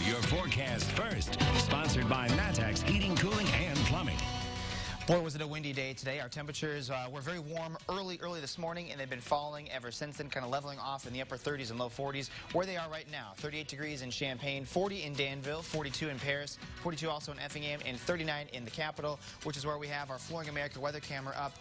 your forecast first. Sponsored by Matex Heating, Cooling, and Plumbing. Boy, was it a windy day today. Our temperatures were very warm early this morning, and they've been falling ever since then, kind of leveling off in the upper 30s and low 40s. Where they are right now, 38 degrees in Champaign, 40 in Danville, 42 in Paris, 42 also in Effingham, and 39 in the capital, which is where we have our Flooring America weather camera up,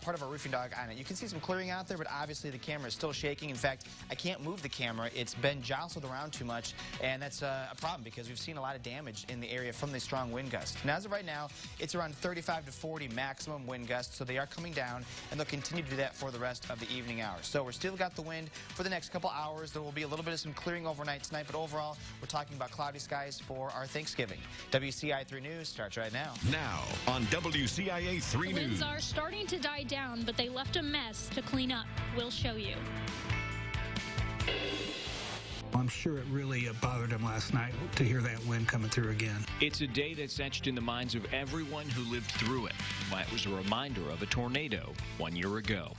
part of our roofing dog on it. You can see some clearing out there, but obviously the camera is still shaking. In fact, I can't move the camera. It's been jostled around too much, and that's a problem because we've seen a lot of damage in the area from the strong wind gusts. Now, as of right now, it's around 35 to 40 maximum wind gusts, so they are coming down, and they'll continue to do that for the rest of the evening hours. So we're still got the wind for the next couple hours. There will be a little bit of some clearing overnight tonight, but overall, we're talking about cloudy skies for our Thanksgiving. WCIA 3 News starts right now. Now on WCIA 3 News. Winds are starting to die down, but they left a mess to clean up. We'll show you. I'm sure it really bothered him last night to hear that wind coming through again. It's a day that's etched in the minds of everyone who lived through it. It was a reminder of a tornado 1 year ago.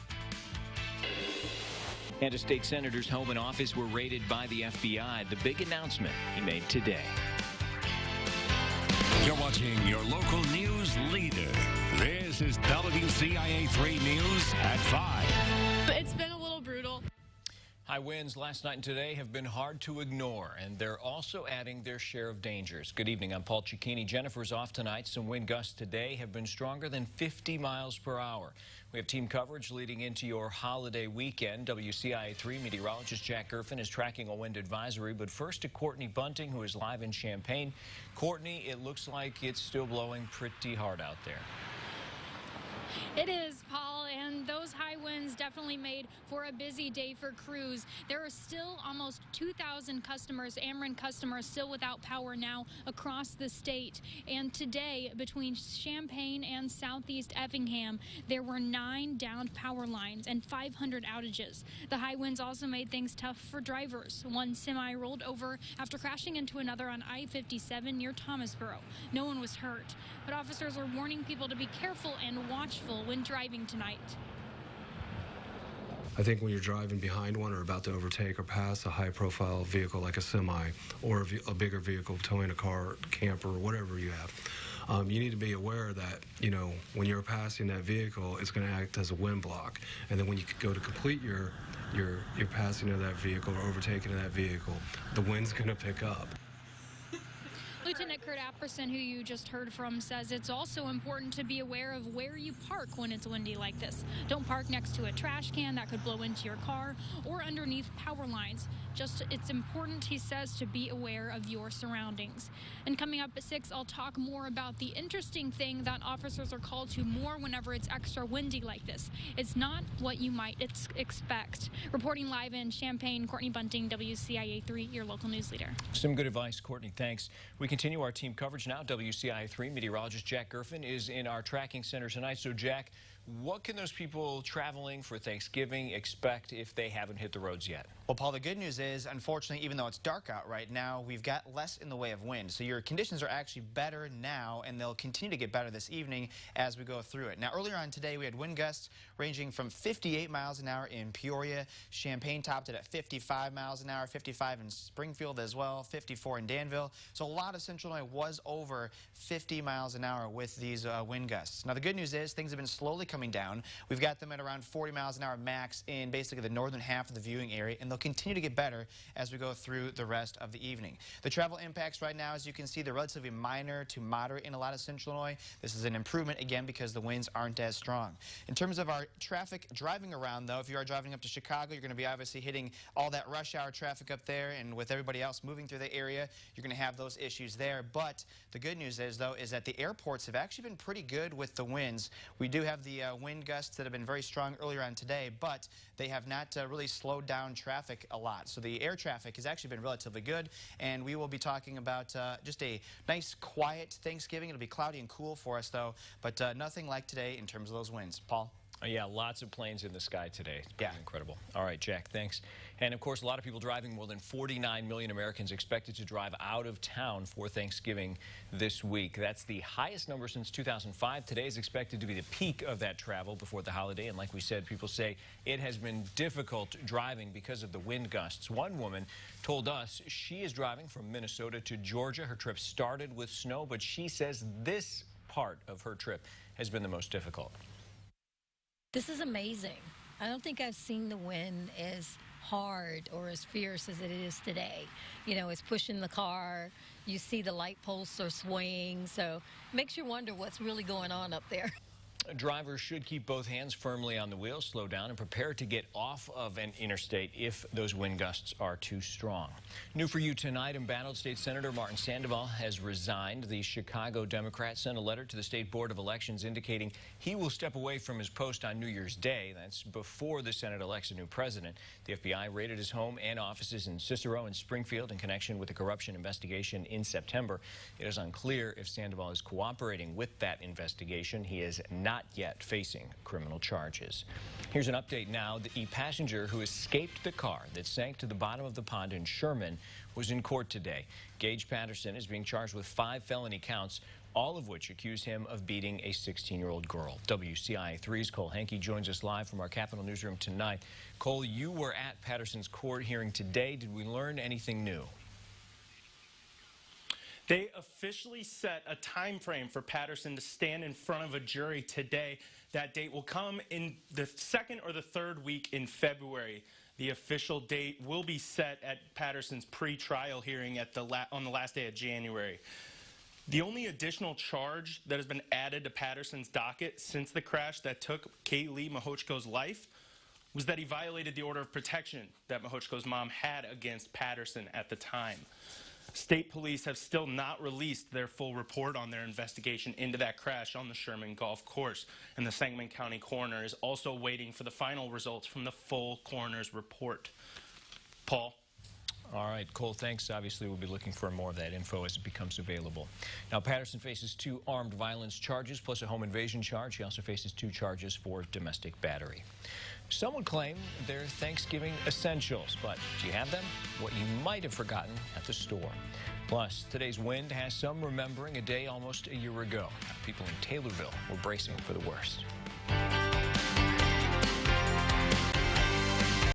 And a state senator's home and office were raided by the FBI. The big announcement he made today. You're watching your local news leader. This is WCIA 3 News at 5. It's been a little brutal. High winds last night and today have been hard to ignore, and they're also adding their share of dangers. Good evening, I'm Paul Cicchini. Jennifer's off tonight. Some wind gusts today have been stronger than 50 miles per hour. We have team coverage leading into your holiday weekend. WCIA 3 meteorologist Jack Gerfin is tracking a wind advisory, but first to Courtney Bunting, who is live in Champaign. Courtney, it looks like it's still blowing pretty hard out there. It is, Paul, and those high winds definitely made for a busy day for crews. There are still almost 2,000 customers, Ameren customers, still without power now across the state. And today, between Champaign and southeast Effingham, there were 9 downed power lines and 500 outages. The high winds also made things tough for drivers. One semi rolled over after crashing into another on I-57 near Thomasboro. No one was hurt, but officers are warning people to be careful and watchful when driving tonight. I think when you're driving behind one or about to overtake or pass a high-profile vehicle like a semi or a bigger vehicle towing a car, camper, or whatever you have, you need to be aware that, when you're passing that vehicle, it's going to act as a wind block. And then when you go to complete your passing of that vehicle or overtaking of that vehicle, the wind's going to pick up. Lieutenant Kurt Apperson, who you just heard from, says it's also important to be aware of where you park when it's windy like this. Don't park next to a trash can that could blow into your car or underneath power lines. It's important, he says, to be aware of your surroundings. And coming up at 6, I'll talk more about the interesting thing that officers are called to more whenever it's extra windy like this. It's not what you might expect. Reporting live in Champaign, Courtney Bunting, WCIA 3, your local news leader. Some good advice, Courtney. Thanks. We continue our team coverage now. WCIA 3 meteorologist Jack Gerfin is in our tracking center tonight. So, Jack, what can those people traveling for Thanksgiving expect if they haven't hit the roads yet? Well, Paul, the good news is, unfortunately, even though it's dark out right now, we've got less in the way of wind. So your conditions are actually better now, and they'll continue to get better this evening as we go through it. Now, earlier on today, we had wind gusts ranging from 58 miles an hour in Peoria. Champaign topped it at 55 miles an hour, 55 in Springfield as well, 54 in Danville. So a lot of Central Illinois was over 50 miles an hour with these wind gusts. Now, the good news is things have been slowly coming down. We've got them at around 40 miles an hour max in basically the northern half of the viewing area, and they'll continue to get better as we go through the rest of the evening. The travel impacts right now, as you can see, they're relatively minor to moderate in a lot of Central Illinois. This is an improvement, again, because the winds aren't as strong. In terms of our traffic driving around, though, if you are driving up to Chicago, you're going to be obviously hitting all that rush hour traffic up there, and with everybody else moving through the area, you're going to have those issues there. But the good news is, though, is that the airports have actually been pretty good with the winds. We do have the wind gusts that have been very strong earlier on today, but they have not really slowed down traffic a lot. So the air traffic has actually been relatively good, and we will be talking about just a nice, quiet Thanksgiving. It'll be cloudy and cool for us, though, but nothing like today in terms of those winds. Paul? Yeah, lots of planes in the sky today. It's pretty incredible. All right, Jack, thanks. And, of course, a lot of people driving. More than 49 million Americans expected to drive out of town for Thanksgiving this week. That's the highest number since 2005. Today is expected to be the peak of that travel before the holiday. And like we said, people say it has been difficult driving because of the wind gusts. One woman told us she is driving from Minnesota to Georgia. Her trip started with snow, but she says this part of her trip has been the most difficult. This is amazing. I don't think I've seen the wind as hard or as fierce as it is today. You know, it's pushing the car. You see the light posts are swaying, so it makes you wonder what's really going on up there. Drivers should keep both hands firmly on the wheel, slow down, and prepare to get off of an interstate if those wind gusts are too strong. New for you tonight, embattled State Senator Martin Sandoval has resigned. The Chicago Democrat sent a letter to the State Board of Elections indicating he will step away from his post on New Year's Day. That's before the Senate elects a new president. The FBI raided his home and offices in Cicero and Springfield in connection with a corruption investigation in September. It is unclear if Sandoval is cooperating with that investigation. He is not yet facing criminal charges. Here's an update now. The passenger who escaped the car that sank to the bottom of the pond in Sherman was in court today. Gage Patterson is being charged with 5 felony counts, all of which accuse him of beating a 16-year-old girl. WCIA 3's Cole Henke joins us live from our Capitol newsroom tonight. Cole, you were at Patterson's court hearing today. Did we learn anything new? They officially set a time frame for Patterson to stand in front of a jury today. That date will come in the 2nd or the 3rd week in February. The official date will be set at Patterson's pre-trial hearing on the last day of January. The only additional charge that has been added to Patterson's docket since the crash that took Kaylee Mahochko's life was that he violated the order of protection that Mahochko's mom had against Patterson at the time. State police have still not released their full report on their investigation into that crash on the Sherman Golf Course, and the Sangamon County coroner is also waiting for the final results from the full coroner's report. Paul? All right, Cole, thanks. Obviously, we'll be looking for more of that info as it becomes available. Now, Patterson faces 2 armed violence charges plus a home invasion charge. He also faces 2 charges for domestic battery. Some would claim they're Thanksgiving essentials, but do you have them? What you might have forgotten at the store. Plus, today's wind has some remembering a day almost a year ago. People in Taylorville were bracing for the worst.